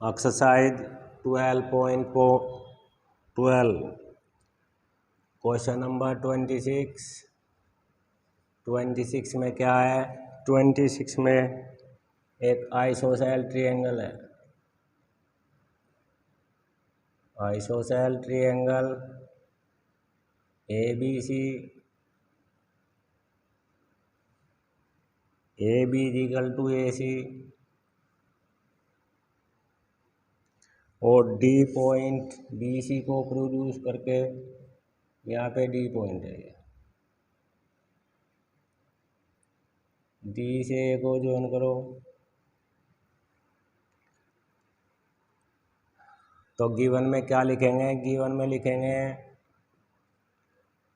Exercise 12.12 question number 26 में क्या है। 26 में एक आइसोसेल ट्रायंगल है। Isosceles triangle ABC AB equal to AC और D पॉइंट BC को प्रोड्यूस करके यहाँ पे D पॉइंट है। D से A को ज्वाइन करो तो गिवन में क्या लिखेंगे। गिवन में लिखेंगे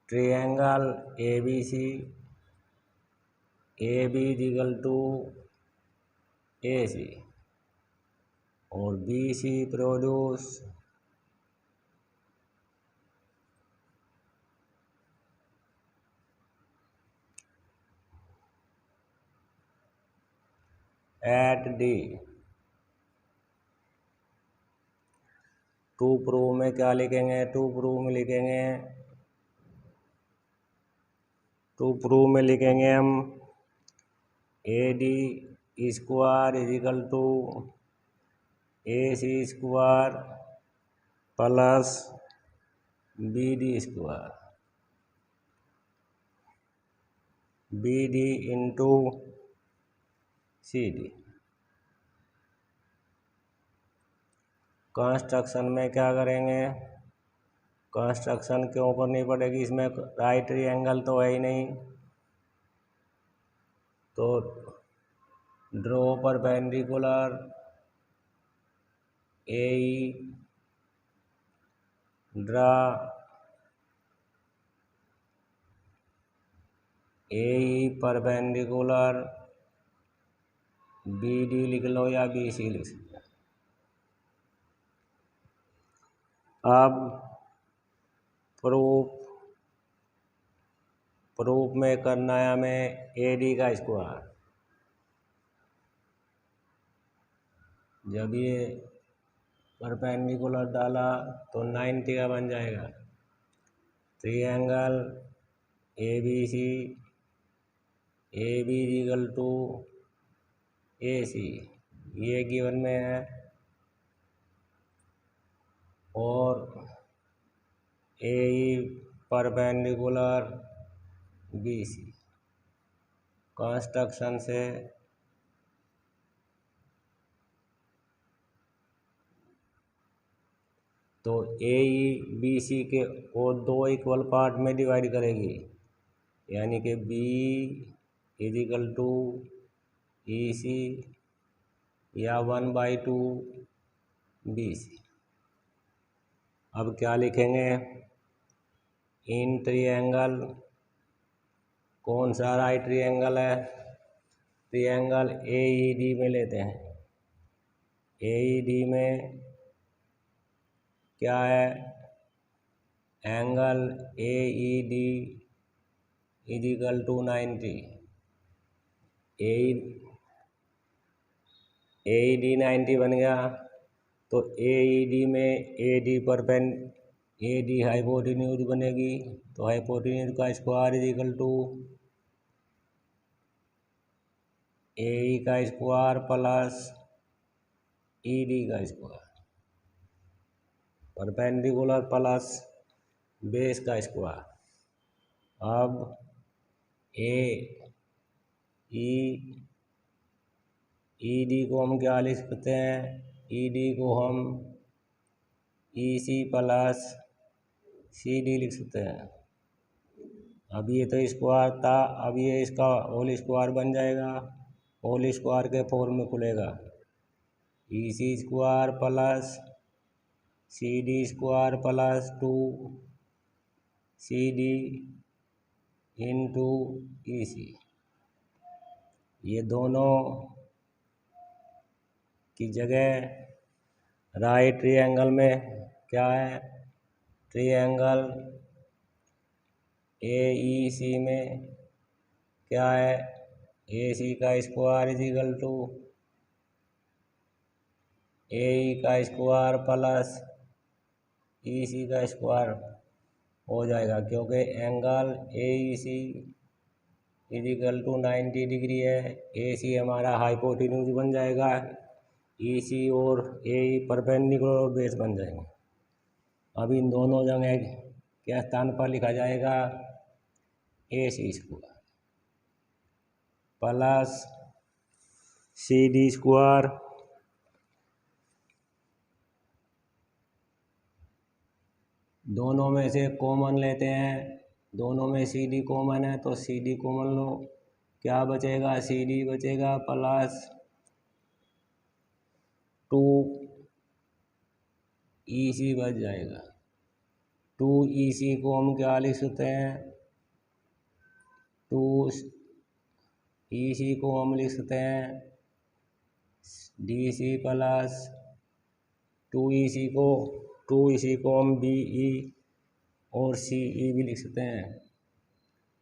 triangle ABC AB equal to AC और BC produce at D। To prove में क्या लिखेंगे। टू प्रूव में लिखेंगे हम AD square equal to AC square plus BD square BD into CD। Construction में क्या करेंगे। कंस्ट्रक्शन क्यों करनी पड़ेगी, इसमें राइट ट्रायंगल तो है ही नहीं, तो draw perpendicular AE draw AE perpendicular BD लिख लो या BC लिख सकते हैं। अब प्रूफ में करना है हमें AD का स्क्वायर। जब ये परपेंडिकुलर डाला तो 90 का बन जाएगा। Triangle ABC AB equal to AC ये गिवन में है और AE परपेंडिकुलर BC। कंस्ट्रक्शन से तो AE BC के और दो इक्वल पार्ट में डिवाइड करेगी, यानी कि B इजिकल टू EC या 1/2 BC। अब क्या लिखेंगे। इन ट्रायंगल कौन सा राइट ट्रायंगल है। ट्रायंगल AED में लेते हैं। AED में क्या है, angle AED equal to 90। AED 90 बन गया तो AED में AD हाइपोटेन्यूज बनेगी, तो हाइपोटेन्यूज का स्क्वायर इजिकल टू AE का स्क्वायर प्लस ED का स्क्वायर परपेंडिकुलर प्लस बेस का स्क्वायर। अब ED को हम क्या लिख सकते हैं। ED को हम EC प्लस CD लिख सकते हैं। अब ये तो स्क्वायर था, अब ये इसका होल स्क्वायर बन जाएगा। होल स्क्वायर के फॉर्म में खुलेगा EC square plus CD square plus 2CD into EC। ये दोनों की जगह राइट ट्रायंगल में क्या है। ट्रायंगल AEC में क्या है, AC का स्क्वायर इजिकल टू ए ई का स्क्वायर प्लस ई सी का स्क्वायर हो जाएगा, क्योंकि angle A E C equal to 90 degree है। ए सी हमारा हाइपोटेन्यूज बन जाएगा, ई सी और ए ई परपेंडिकुलर और बेस बन जाएंगे। अब इन दोनों जगह क्या स्थान पर लिखा जाएगा, A C square plus C D square दोनों में से कॉमन लेते हैं, दोनों में सी डी कॉमन है तो सी डी कॉमन लो, क्या बचेगा, सी डी बचेगा प्लस 2 ई सी बच जाएगा। 2 ई सी को हम क्या लिख सकते हैं, 2 ई सी को हम लिख सकते हैं डी सी प्लस 2 ई सी को हम बी ई और सी ई भी लिख सकते हैं,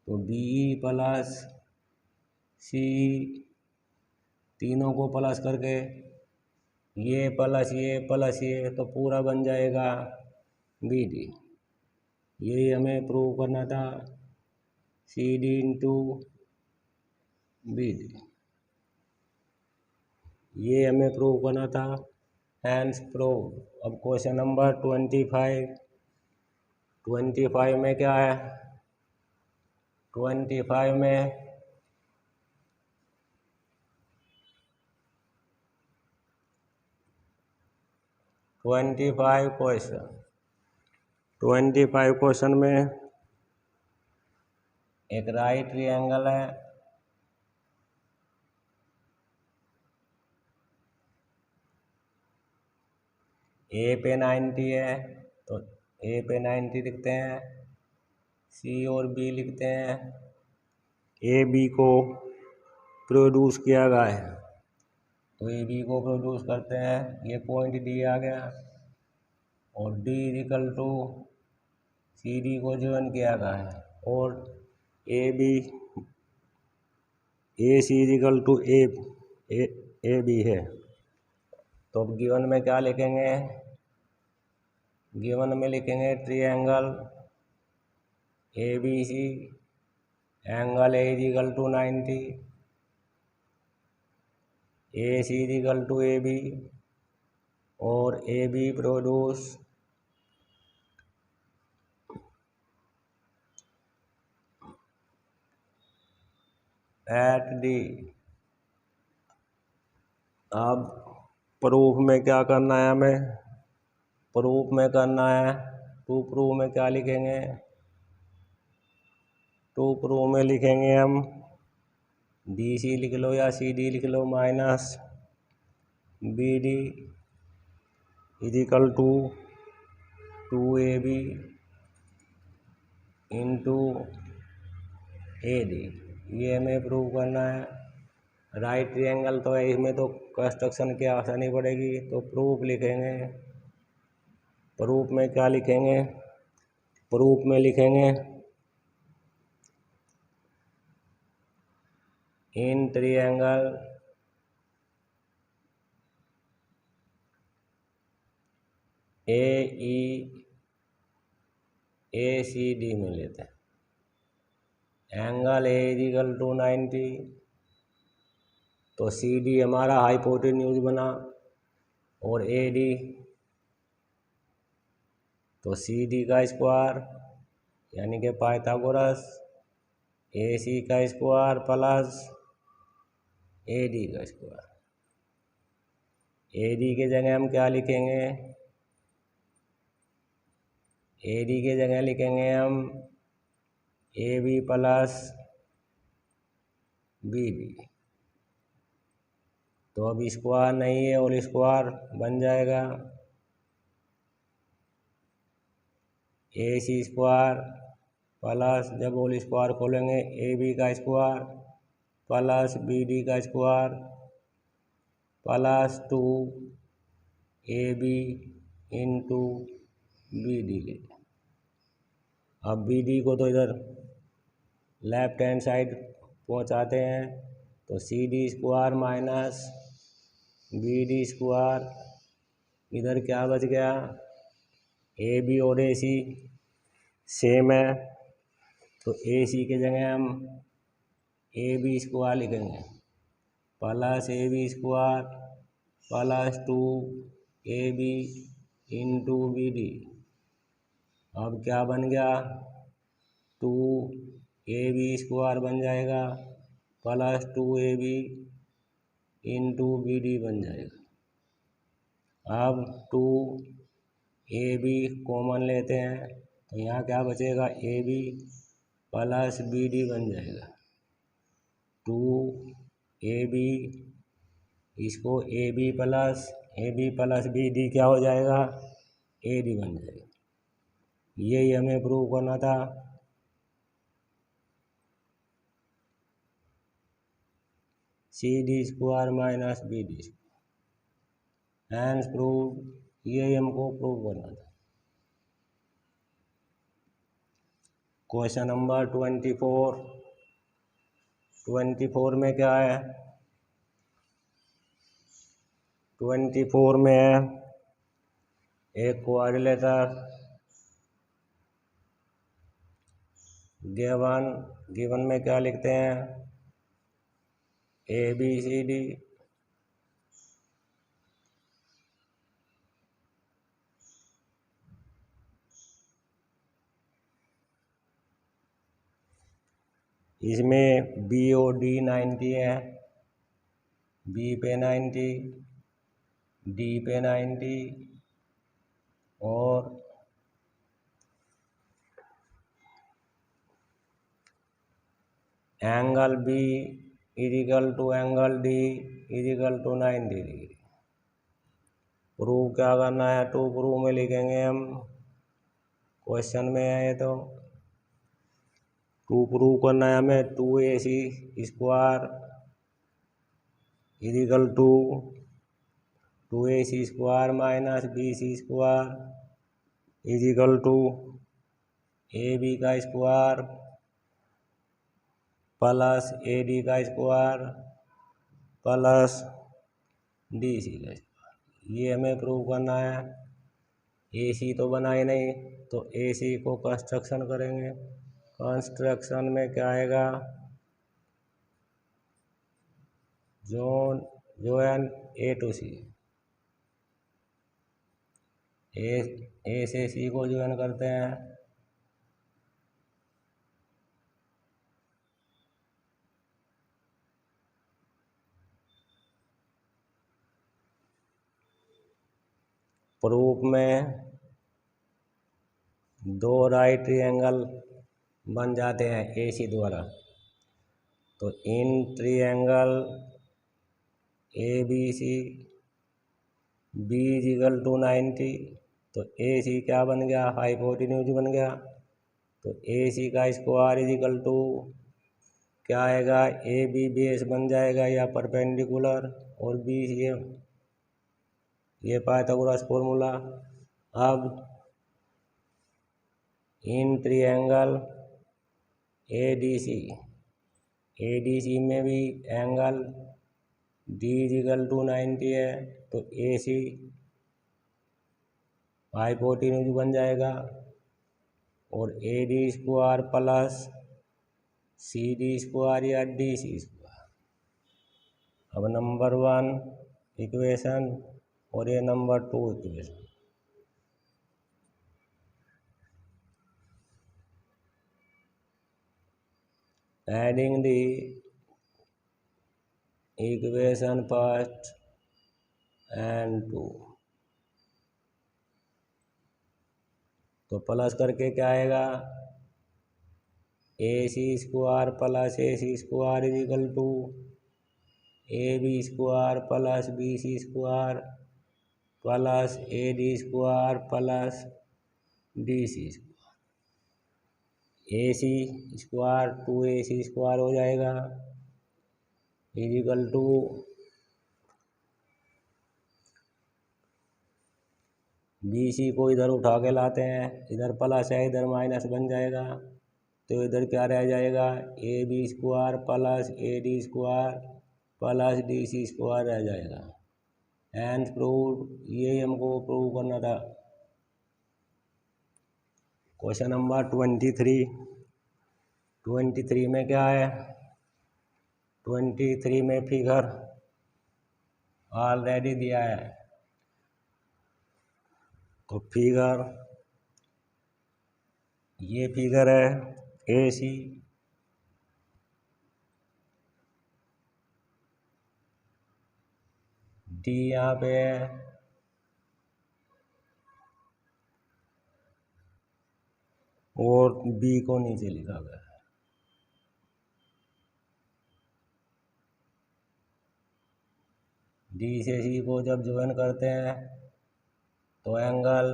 तो बी ई प्लस सी तीनों को प्लस करके ये प्लस ये तो पूरा बन जाएगा बी डी। यही हमें प्रूव करना था, C D into B D, ये हमें प्रूव करना था, हैंस प्रूव। अब क्वेश्चन नंबर 25 में क्या है, 25 में क्वेश्चन में एक राइट ट्रायंगल है, ए पे 90 है तो ए पे 90 लिखते हैं, सी और बी लिखते हैं, ए बी को प्रोड्यूस किया गया है तो ए बी को प्रोड्यूस करते हैं, ये पॉइंट डी आ गया, और D equal to C D को ज्वाइन किया गया है, और A B A C equal to A B है। तो अब गिवन में क्या लिखेंगे, गिवन में लिखेंगे triangle A B C, angle A equal to 90, A C equal to A B, और A B produce at D. अब प्रूफ में क्या करना है हमें, प्रूफ में करना है, टू प्रूफ में क्या लिखेंगे, टू प्रूफ में लिखेंगे हम डी सी लिख लो या सी डी लिख लो minus B D equal to 2ab into A D. ये हमें प्रूव करना है। राइट ट्रायंगल तो है, इसमें तो कंस्ट्रक्शन की आसानी पड़ेगी, तो प्रूफ लिखेंगे। प्रूफ में क्या लिखेंगे, प्रूफ में लिखेंगे इन ट्रायंगल ए ई ए सी डी में लेते हैं एंगल ए इक्वल टू 90, तो सी डी हमारा हाइपोटेन्यूज बना, और ए डी तो सी डी का स्क्वायर यानी कि पाइथागोरस, ए सी का स्क्वायर प्लस ए डी का स्क्वायर। ए डी के जगह हम क्या लिखेंगे, ए डी के जगह लिखेंगे हम A B plus B D. तो अब स्क्वायर नहीं है और स्क्वायर बन जाएगा ए सी स्क्वायर प्लस, जब होल स्क्वायर खोलेंगे ए बी का स्क्वायर प्लस बी डी का square plus 2 A B into B D ले। अब बी डी को तो इधर लेफ्ट हैंड साइड पहुंचाते हैं, तो C D square minus B D square इधर क्या बच गया, ए बी और ए सी सेम है, तो ए सी के जगह हम ए बी स्क्वायर लिखेंगे, plus A B square plus 2ab into B D. अब क्या बन गया, 2ab स्क्वायर बन जाएगा plus 2ab into B D बन जाएगा। अब 2ab कॉमन लेते हैं तो यहाँ क्या बचेगा, ab प्लस बी डी बन जाएगा। 2ab इसको ab प्लस बी डी क्या हो जाएगा, ए डी बन जाएगा। यही हमें प्रूव करना था। C D square minus B D hence prove, यही हमको प्रूव करना था। क्वेश्चन नंबर 24 में क्या है, 24 में है एक क्वाड्रिलेटर गिवन में क्या लिखते हैं, ए बी सी डी इसमें बी और डी 90 है, बी पे 90, डी पे 90 और angle B equal to angle D equal to 90 degree. Prove क्या करना है, टू प्रूव में लिखेंगे हम, क्वेश्चन में है ये तो। टू प्रूव करना है हमें, 2ac square equal to 2ac square minus bc square equal to ab का स्क्वायर प्लस ad का स्क्वायर प्लस dc का स्क्वायर। ये हमें प्रूव करना है। ac तो बना ही नहीं, तो ac को कंस्ट्रक्शन करेंगे। कंस्ट्रक्शन में क्या आएगा, जोन ए टू सी, ए से सी को ज्वाइन करते हैं। प्रूफ में दो राइट ट्रायंगल बन जाते हैं ए सी द्वारा, तो in triangle A B C B equal to 90, तो ए सी क्या बन गया, हाइपोटेन्यूज बन गया। तो ए सी का स्क्वायर इजिकल टू क्या आएगा, ए बी बेस बन जाएगा या परपेंडिकुलर, और बी ये पाइथागोरस फॉर्मूला। अब इन ट्रायंगल एडीसी में भी एंगल डी इजिकल टू 90 है, तो ए सी हाइपोटेन्यूज बन जाएगा और A D square plus C D square या डी सी स्क्वायर। अब नंबर 1 इक्वेशन और ये number 2 equation. Adding the equation first and 2, तो प्लस करके क्या आएगा, A C square plus A C square equal to A B square plus B C square plus A D square plus D C square. A C square 2ac square हो जाएगा is equal to B C को इधर उठा के लाते हैं, इधर plus है इधर माइनस बन जाएगा, तो इधर क्या रह जाएगा, A B square plus A D square plus D C square रह जाएगा। एंड प्रूव, ये हमको प्रूव करना था। क्वेश्चन नंबर 23 में क्या है? 23 में फिगर ऑलरेडी दिया है, तो फिगर, ये फिगर है AC, D यहाँ पे है, और B को नीचे लिखा गया है। D से C को जब ज्वाइन करते हैं तो एंगल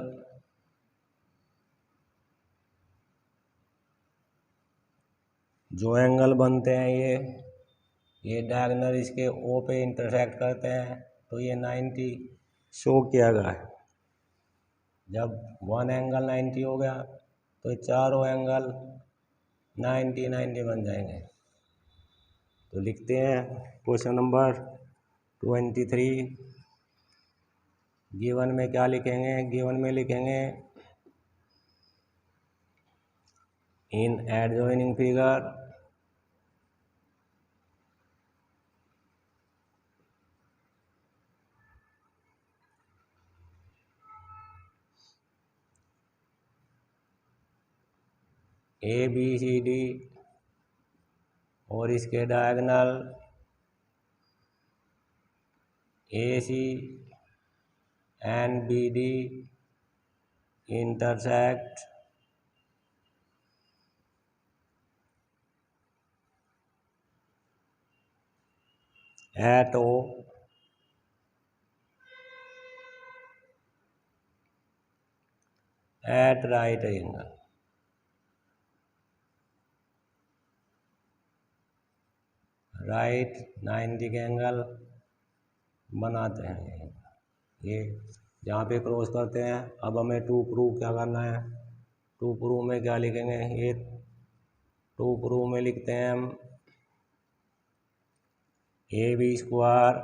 जो एंगल बनते हैं ये डायगोनल इसके O पे इंटरसेक्ट करते हैं, तो ये 90 शो किया गया है। जब वन एंगल 90 हो गया तो चारों एंगल 90 बन जाएंगे। तो लिखते हैं क्वेश्चन नंबर 23। गिवन में क्या लिखेंगे? गिवन में लिखेंगे इन एडजॉइनिंग फिगर ABCD और इसके diagonal AC and BD intersect at O at right angle. Right 90 के एंगल बनाते हैं। ये जहाँ पे क्रॉस करते हैं। अब हमें टू प्रूव क्या करना है? टू प्रूव में क्या लिखेंगे? ये टू प्रूव में लिखते हैं हम AB²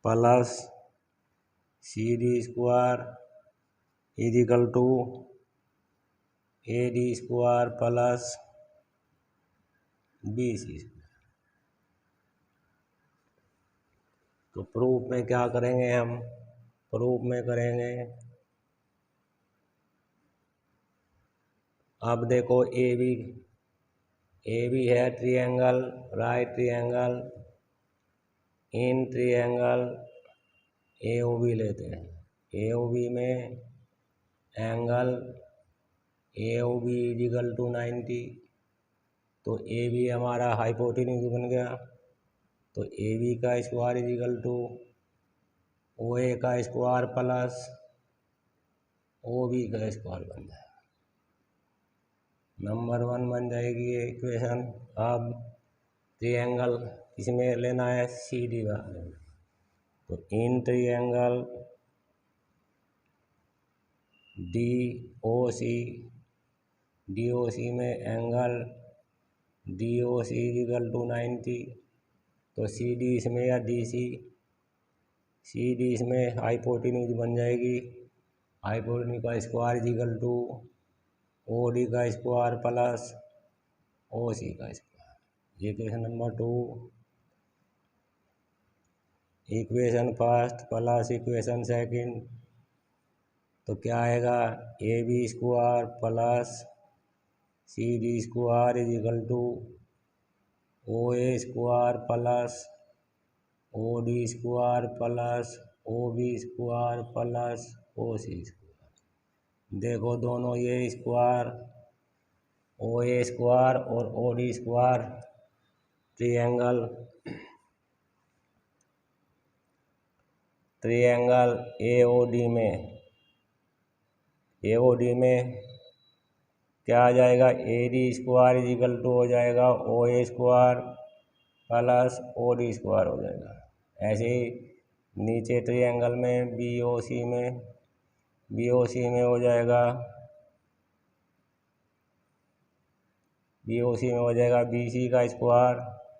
plus CD² equal to AD² plus BC। तो प्रूफ में क्या करेंगे हम? प्रूफ में करेंगे, अब देखो AB है triangle, right triangle, in triangle AOB लेते हैं। AOB में एंगल AOB इजिकल टू 90, तो AB हमारा हाइपोटेन्यूज बन गया, तो AB का स्क्वायर इजिकल टू OA का स्क्वायर प्लस OB का स्क्वायर बन जाएगा। नंबर 1 बन जाएगी ये इक्वेशन। अब ट्रायंगल इसमें लेना है CD का, तो इन ट्रायंगल DOC में एंगल DOC इक्वल टू 90, तो CD इसमें या CD इसमें हाइपोटेन्यूज बन जाएगी। हाइपोटेन्यूज का स्क्वायर इक्वल टू OD का स्क्वायर प्लस OC का स्क्वायर। ये equation number 2। Equation first plus equation second, तो क्या आएगा? AB² plus CD² equal to OA² plus OD² plus OB² plus OC²। देखो दोनों ये स्क्वायर OA² और OD² ट्रायंगल AOD में क्या आ जाएगा? AD² इजिकल टू हो जाएगा OA² प्लस OD² हो जाएगा। ऐसे ही नीचे ट्रायंगल में BOC में हो जाएगा BC का स्क्वायर,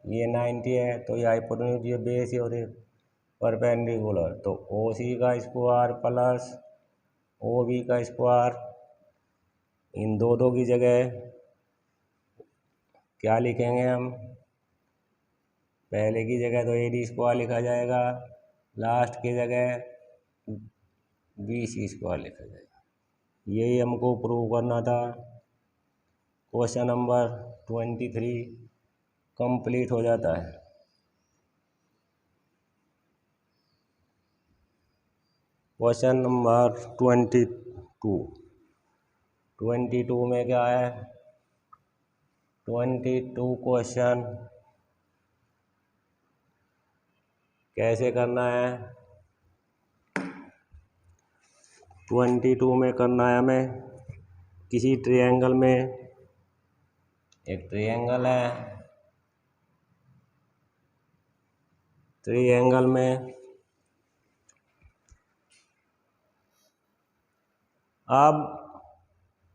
ये 90 है, तो ये हाइपोटेन्यूज, ये बेस और परपेंडिकुलर, तो ओ सी का स्क्वायर प्लस ओ बी का स्क्वायर, इन दो की जगह क्या लिखेंगे हम, पहले की जगह तो ए डी स्क्वायर लिखा जाएगा, लास्ट की जगह बी सी स्क्वायर लिखा जाएगा। यही हमको प्रूव करना था। क्वेश्चन नंबर 23 कंप्लीट हो जाता है। क्वेश्चन नंबर 22 में क्या है, 22 क्वेश्चन कैसे करना है। 22 में करना है हमें, किसी ट्रायंगल में, एक ट्रायंगल है, ट्रायंगल में अब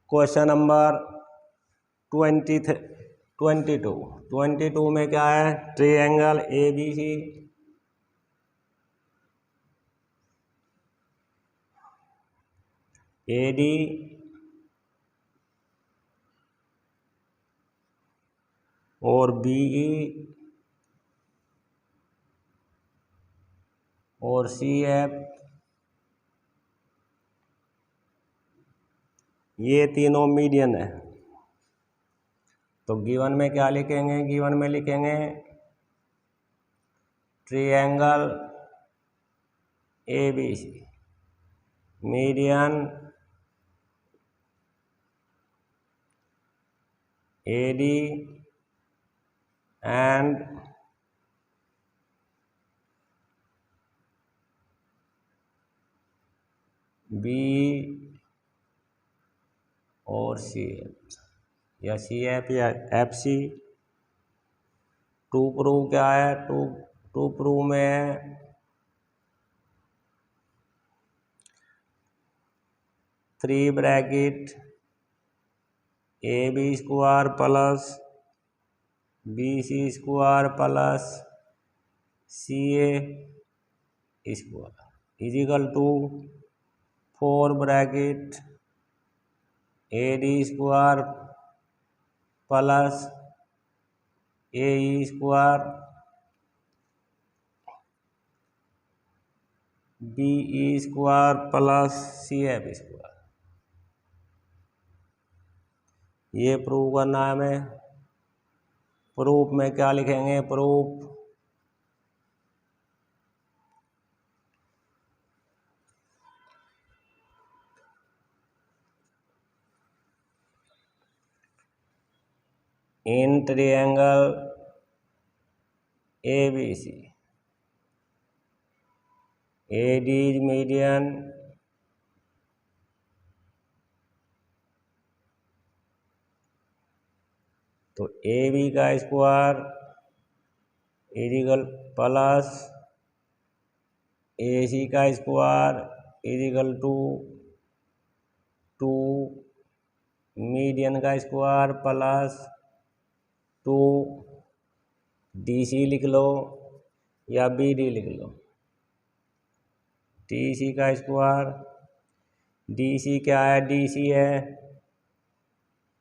क्वेश्चन नंबर 22 में क्या है, triangle A B C, A D और बी ई और सी एफ, ये तीनों मीडियन है। तो गिवन में क्या लिखेंगे, गिवन में लिखेंगे triangle A B C, median A D and B और सी एफ या सी एफ या एफ सी। टू प्रूव क्या है, टू प्रूव में है 3 bracket A B square plus B C square plus C A square equal to 4 bracket A D square plus A E square B E square plus C F square. ये prove करना है हमें। Proof में क्या लिखेंगे, proof in triangle A B C A D is median तो A B का square equal plus A C का स्क्वायर इजिकल टू 2 मीडियन का स्क्वायर प्लस 2 डी सी लिख लो या बी डी लिख लो, डी सी का स्क्वायर, डी सी क्या है, डी सी है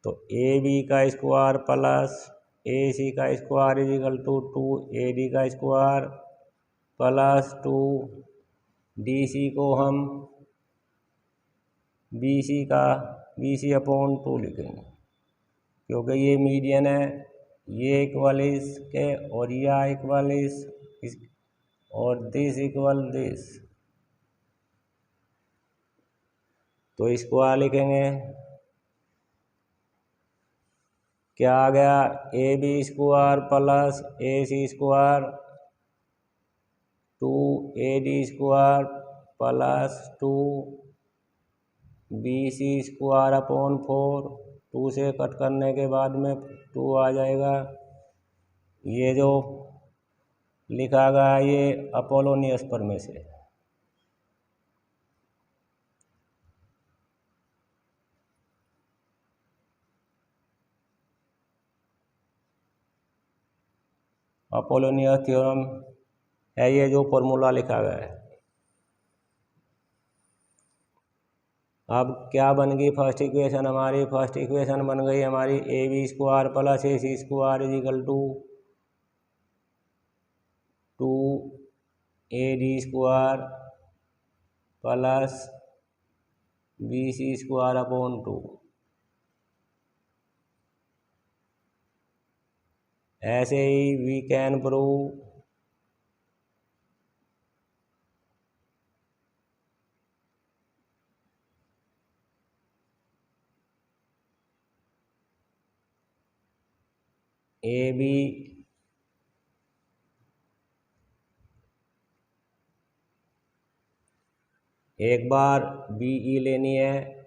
तो ए बी का स्क्वायर प्लस ए सी का square equal to 2 A D का स्क्वायर प्लस 2 डी सी को हम बी सी अपॉन 2 लिखेंगे क्योंकि ये मीडियन है, ये इक्वल इसके और यह इक्वल इस और दिस इक्वल दिस, तो इसको लिखेंगे क्या आ गया, A B square plus A C square 2 A D square plus 2 B C square upon 4, 2 से कट करने के बाद में 2 आ जाएगा। ये जो लिखा गया ये अपोलोनियस पर में से अपोलोनियस थ्योरम है ये जो फॉर्मूला लिखा गया है। अब क्या बन गई फर्स्ट इक्वेशन हमारी? फर्स्ट इक्वेशन बन गई हमारी A B square plus A C square is equal to A D square plus B C square upon 2। ऐसे ही we can prove A B एक बार बी ई लेनी है।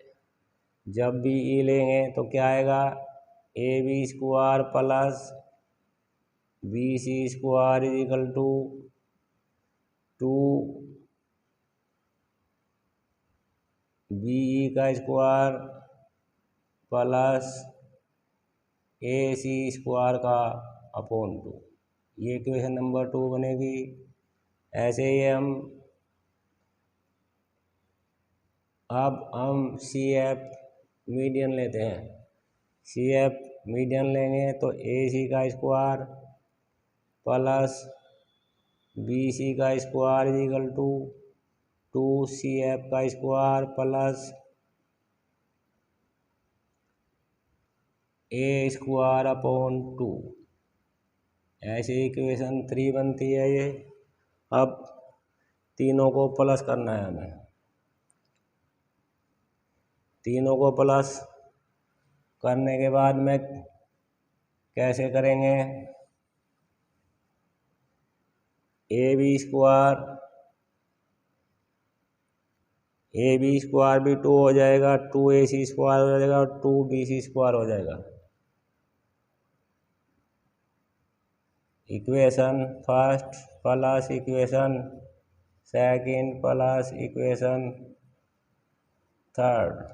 जब बी ई लेंगे तो क्या आएगा? A B square plus B C square is equal to B E का square plus A C square का अपॉन 2। ये इक्वेशन नंबर 2 बनेगी। ऐसे ही हम सी एफ मीडियन लेते हैं। सी एफ मीडियन लेंगे तो ए सी का स्क्वायर प्लस बी सी का square is equal to C F का square plus A square upon 2। ऐसे इक्वेशन 3 बनती है ये। अब तीनों को प्लस करना है हमें। तीनों को प्लस करने के बाद में कैसे करेंगे? ए बी स्क्वायर भी 2 हो जाएगा, 2 ए सी स्क्वायर हो जाएगा और 2 बी सी स्क्वायर हो जाएगा। Equation first plus equation second plus equation third.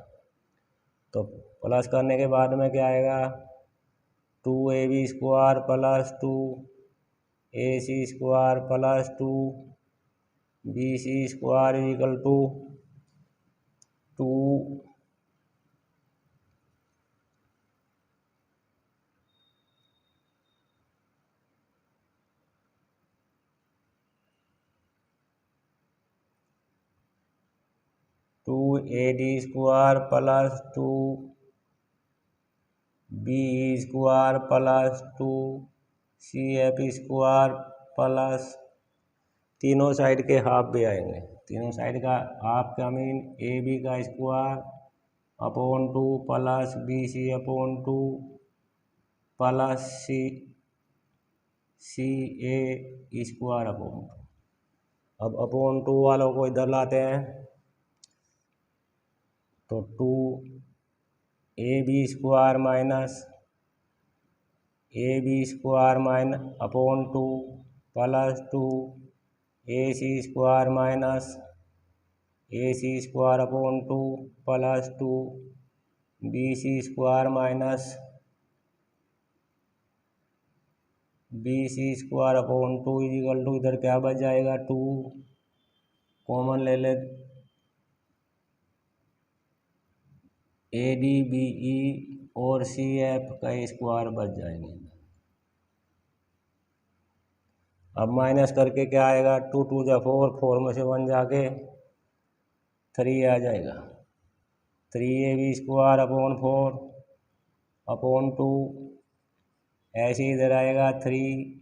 तो प्लस करने के बाद में क्या आएगा? 2 A B square plus 2 A C square plus 2 B C square equal to 2 A D square plus 2 B square plus 2 C F square plus तीनों side के half भी आएंगे। तीनों साइड का हाफ का मीन ए बी का square upon 2 plus B C upon 2 plus C A square upon 2। अब upon 2 वालों को इधर लाते हैं तो 2 A B square minus A B square upon 2 plus 2 A C square minus A C square upon 2 plus 2 B C square minus B C square upon 2 is equal to इधर क्या बच जाएगा? 2 कॉमन ले ले, ए डी बी ई और C F का square बच जाएंगे। अब माइनस करके क्या आएगा? 2 2 जा 4, 4 में से 1 जाके 3 आ जाएगा। 3 A B square upon 4 upon 2। ऐसे इधर आएगा 3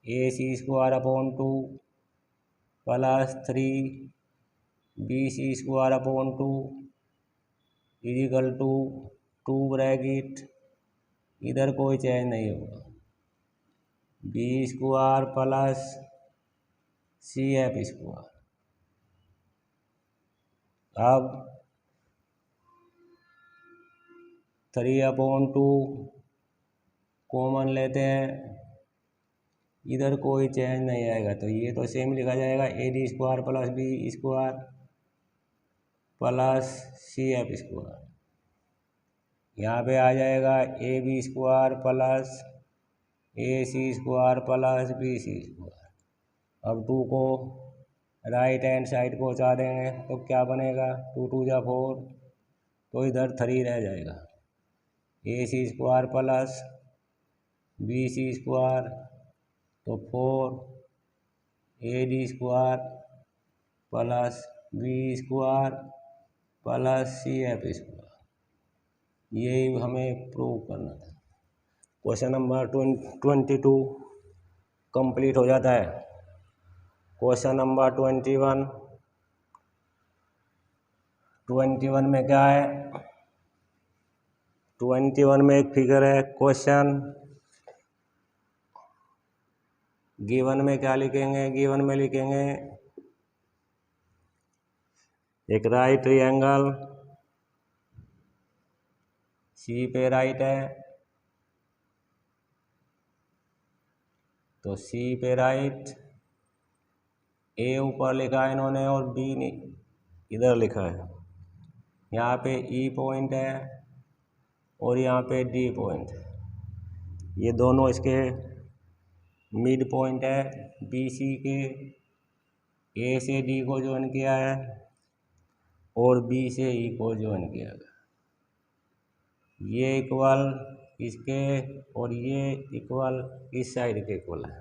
A C square upon 2 plus 3 B C square upon 2 equal to 2 bracket इधर कोई चेंज नहीं होगा, B square plus C F square. अब 3 अपॉन 2 कॉमन लेते हैं, इधर कोई चेंज नहीं आएगा तो ये तो सेम लिखा जाएगा A D square plus B square plus C F square. यहाँ पे आ जाएगा A B square plus A C square plus B C square. अब 2 को राइट हैंड साइड पहुंचा देंगे तो क्या बनेगा, 2 2 जा 4, तो इधर 3 रह जाएगा। AC square plus BC square तो 4 AD square plus B square plus CF square, यही हमें प्रूव करना था। क्वेश्चन नंबर 22 कंप्लीट हो जाता है। क्वेश्चन नंबर 21 में क्या है, 21 में एक फिगर है। क्वेश्चन गिवन में क्या लिखेंगे, गिवन में लिखेंगे एक राइट ट्रायंगल, सी पे राइट है तो सी पे राइट, ए ऊपर लिखा है इन्होंने और बी इधर लिखा है। यहाँ पे ई पॉइंट है और यहाँ पे डी पॉइंट है, ये दोनों इसके मिड पॉइंट है। बी सी के ए से डी को ज्वाइन किया है और बी से ई को ज्वाइन किया है। ये इक्वल इसके और ये इक्वल इस साइड के इक्वल है।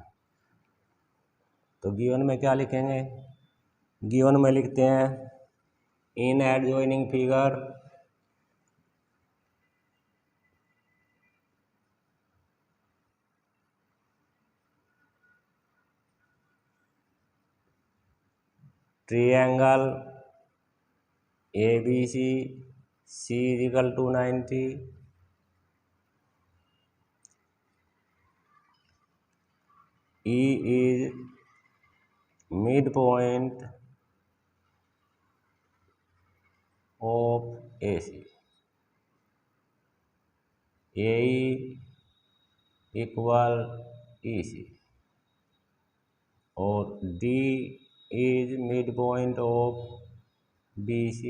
तो गिवन में क्या लिखेंगे, गिवन में लिखते हैं in adjoining figure triangle ABC C equal to 90, E is midpoint of AC, AE equal EC और D is midpoint of BC,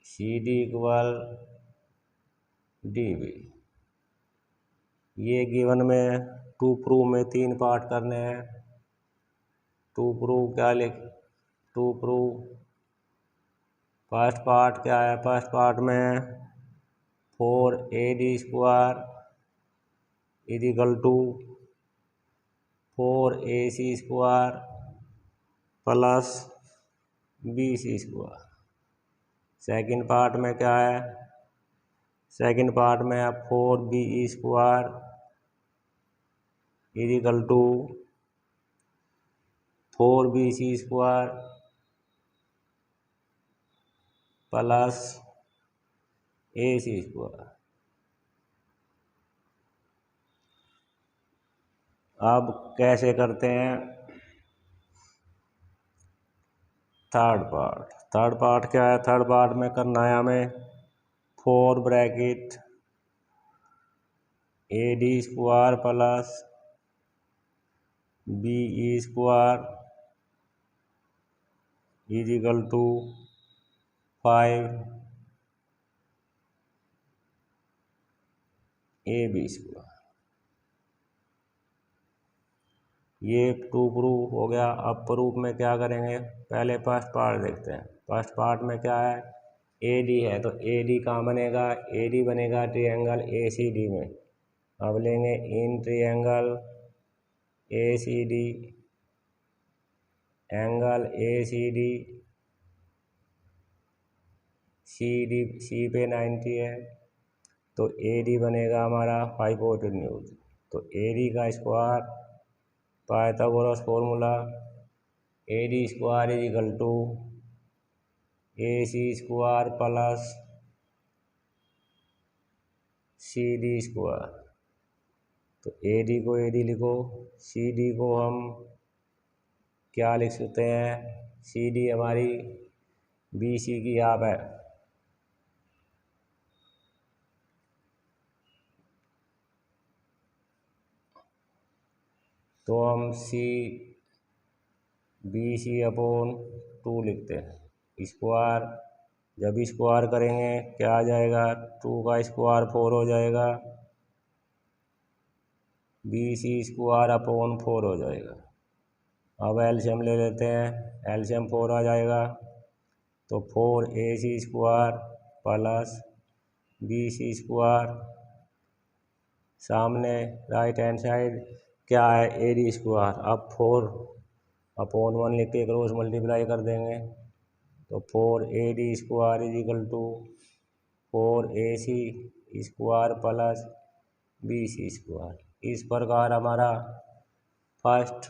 CD इक्वल DB। ये गिवन में टू प्रूव में 3 पार्ट करने हैं। टू प्रूव क्या लिख, टू प्रूव फर्स्ट पार्ट क्या है, फर्स्ट पार्ट में 4AD square is equal to 4AC square plus BC square. Second part में क्या है, सेकंड पार्ट में 4BE square is equal to 4BC square plus AC square. अब कैसे करते हैं थर्ड पार्ट क्या है, थर्ड पार्ट में करना है हमें 4 bracket AD square plus BE square is equal to 5 AB square. ये टू प्रूफ हो गया। अब प्रूफ में क्या करेंगे, पहले फर्स्ट पार्ट देखते हैं। फर्स्ट पार्ट में क्या है, AD है तो AD कहाँ बनेगा, AD बनेगा ट्रायंगल ACD में। अब लेंगे in triangle ACD, angle ACD C पे 90 है तो AD बनेगा हमारा हाइपोटेन्यूज। तो AD का square Pythagoras formula AD square is equal to AC square plus CD square. तो AD को AD लिखो, CD को हम क्या लिख सकते हैं, CD हमारी BC की आप है तो हम BC अपॉन 2 लिखते हैं। स्क्वायर जब स्क्वायर करेंगे क्या आ जाएगा, 2 का स्क्वायर 4 हो जाएगा, BC स्क्वायर अपॉन 4 हो जाएगा। अब एलसीएम ले लेते हैं, एलसीएम 4 आ जाएगा, तो 4ac² प्लस bc², सामने राइट हैंड साइड क्या है ad²। अब 4/1 लिख के क्रॉस मल्टीप्लाई कर देंगे, तो 4ad² = 4ac² प्लस bc²। इस प्रकार हमारा फर्स्ट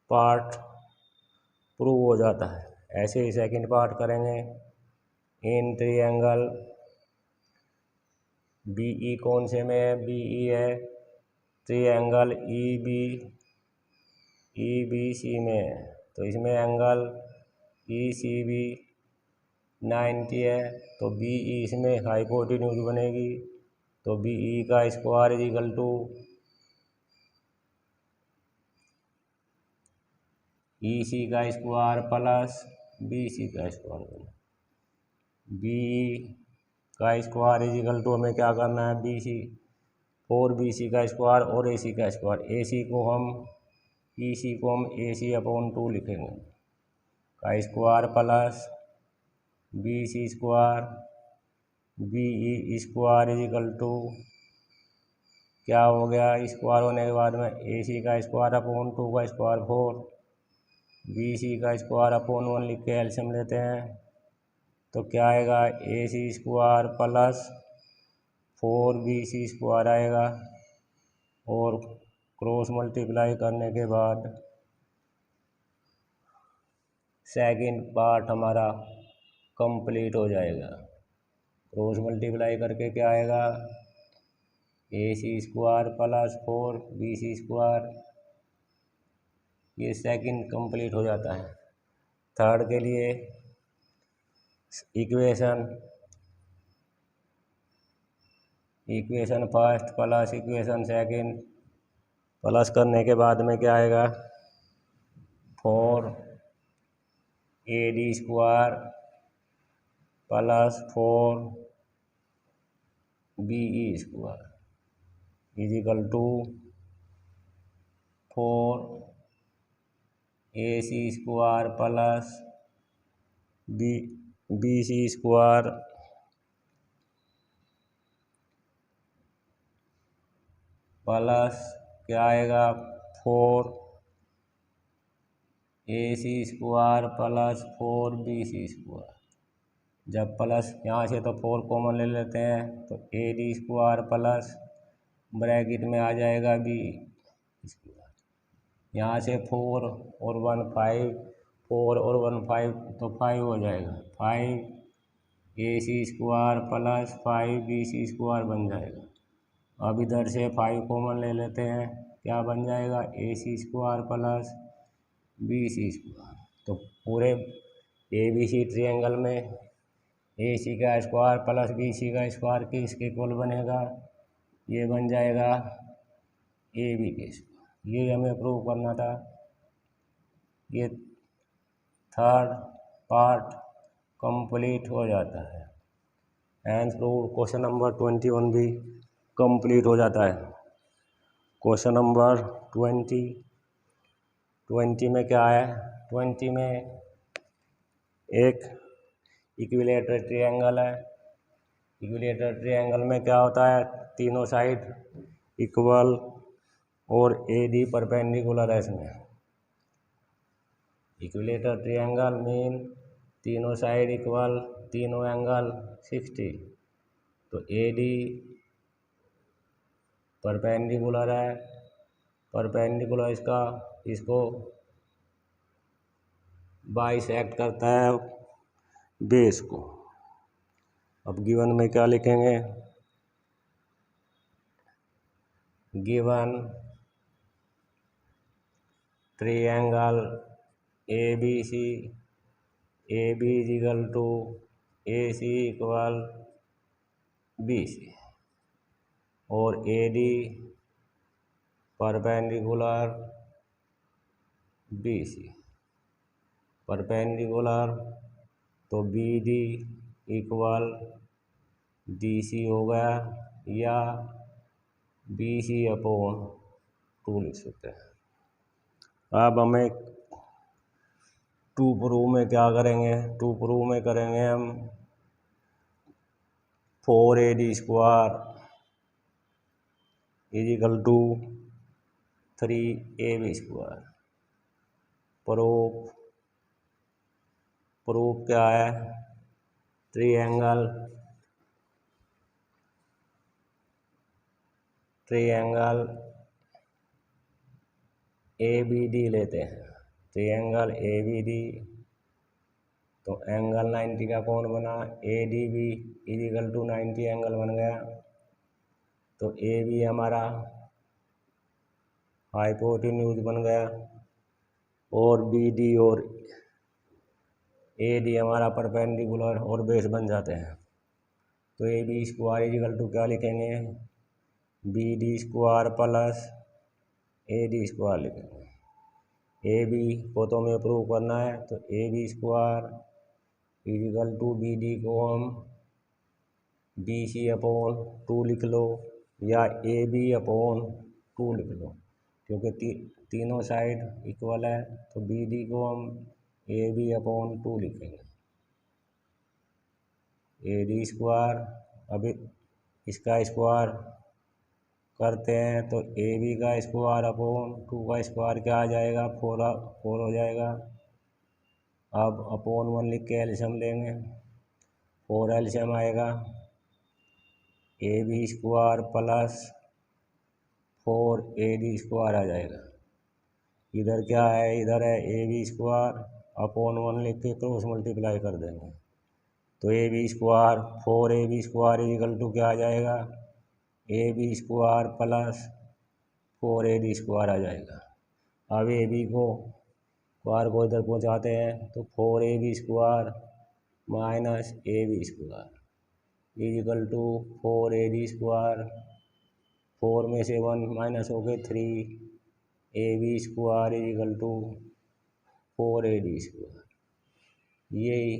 पार्ट प्रूव हो जाता है। ऐसे ही सेकंड पार्ट करेंगे। इन ट्रायंगल बीई कौन से में है, बीई है ट्रायंगल ईबीसी में है, तो इसमें एंगल ईसीबी 90 है, तो बीई इसमें हाइपोटेन्यूज बनेगी, तो बीई का स्क्वायर = ईसी का स्क्वायर प्लस बीसी का स्क्वायर बना। बीई का स्क्वायर = हमें क्या करना है, बीसी 4bc का स्क्वायर और ac का स्क्वायर। ईसी को हम AC/2 लिखेंगे का स्क्वायर प्लस bc²। बीई² क्या हो गया, स्क्वायर होने के बाद में AC का स्क्वायर/2 का स्क्वायर 4, BC का स्क्वायर/1 लिख के एलसीएम लेते हैं, तो क्या आएगा AC² प्लस 4bc² आएगा, और क्रॉस मल्टीप्लाई करने के बाद सेकंड पार्ट हमारा कंप्लीट हो जाएगा। क्रॉस मल्टीप्लाई करके क्या आएगा, AC² प्लस 4bc²। ये सेकंड कंप्लीट हो जाता है। थर्ड के लिए equation first plus equation second plus करने के बाद में क्या आएगा, 4ad² plus 4be² = 4ac² plus bc² plus क्या आएगा, 4ac² प्लस 4bc²। जब प्लस यहाँ से तो 4 कॉमन ले लेते हैं, तो ad² प्लस ब्रैकेट में आ जाएगा b²। यहाँ से 4 और 1 5, 4 और 1 5, तो 5 हो जाएगा, 5ac² प्लस 5bc² बन जाएगा। अब इधर से 5 कॉमन ले लेते हैं, क्या बन जाएगा, ac² प्लस bc²। तो पूरे ABC ट्रायंगल में AC का स्क्वायर प्लस BC का स्क्वायर किसके इक्वल बनेगा, ये बन जाएगा AB के स्क्वायर। ये हमें प्रूव करना था। ये थर्ड पार्ट कंप्लीट हो जाता है। एंड प्रूव क्वेश्चन नंबर 21 भी कंप्लीट हो जाता है। क्वेश्चन नंबर 20 में क्या है, 20 में एक इक्विलेटरल ट्रायंगल है। इक्विलेटरल ट्रायंगल में क्या होता है, तीनों साइड इक्वल और AD परपेंडिकुलर है इसमें। इक्विलेटरल ट्रायंगल मीन तीनों साइड इक्वल, तीनों एंगल 60, तो AD परपेंडिकुलर है, परपेंडिकुलर इसको बाइसेक्ट करता है बेस को। अब गिवन में क्या लिखेंगे, given triangle ABC AB = AC = BC और AD परपेंडिकुलर BC परपेंडिकुलर, तो BD = DC हो गया, या BC/2 लिख सकते हैं। अब हमें टू प्रूव में क्या करेंगे, टू प्रूव में करेंगे हम 4AD² is equal to 3AB²। Proof क्या है, ट्रायंगल ABD लेते हैं, ट्रायंगल ABD, तो एंगल 90 का कौन बना, ADB इजिकल टू 90 एंगल बन गया। तो AB हमारा हाइपोटेन्यूज बन गया और BD और AD हमारा परपेंडिकुलर और बेस बन जाते हैं। तो AB² इजिकल टू क्या लिखेंगे, BD² प्लस AD² लिखेंगे। AB को तो हमें प्रूव करना है, तो AB² इजिकल टू BD को हम BC/2 लिख लो या AB/2 लिख लो, क्योंकि तीनों साइड इक्वल है। तो BD को हम AB/2 लिखेंगे, AD²। अब इसका स्क्वायर करते हैं तो AB का स्क्वायर अपॉन 2 का स्क्वायर क्या आ जाएगा, 4 हो जाएगा। अब अपॉन 1 लिख के एलसीएम लेंगे, 4 एलसीएम आएगा, AB² प्लस 4AD² आ जाएगा। इधर क्या है, इधर है AB² अपॉन 1 लिख के क्रॉस मल्टीप्लाई कर देंगे। तो AB² 4AB² इजिकल टू क्या आ जाएगा, AB² प्लस 4AD² आ जाएगा। अब AB को स्क्वायर को इधर पहुँचाते हैं तो 4AB² minus AB² is equal to 4AD², 4 में से 1 माइनस हो गए 3AB² इजिकल टू 4AD²। यही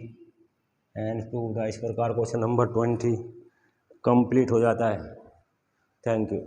एंड प्रूव था। इस प्रकार क्वेश्चन नंबर 20 कंप्लीट हो जाता है। Thank you.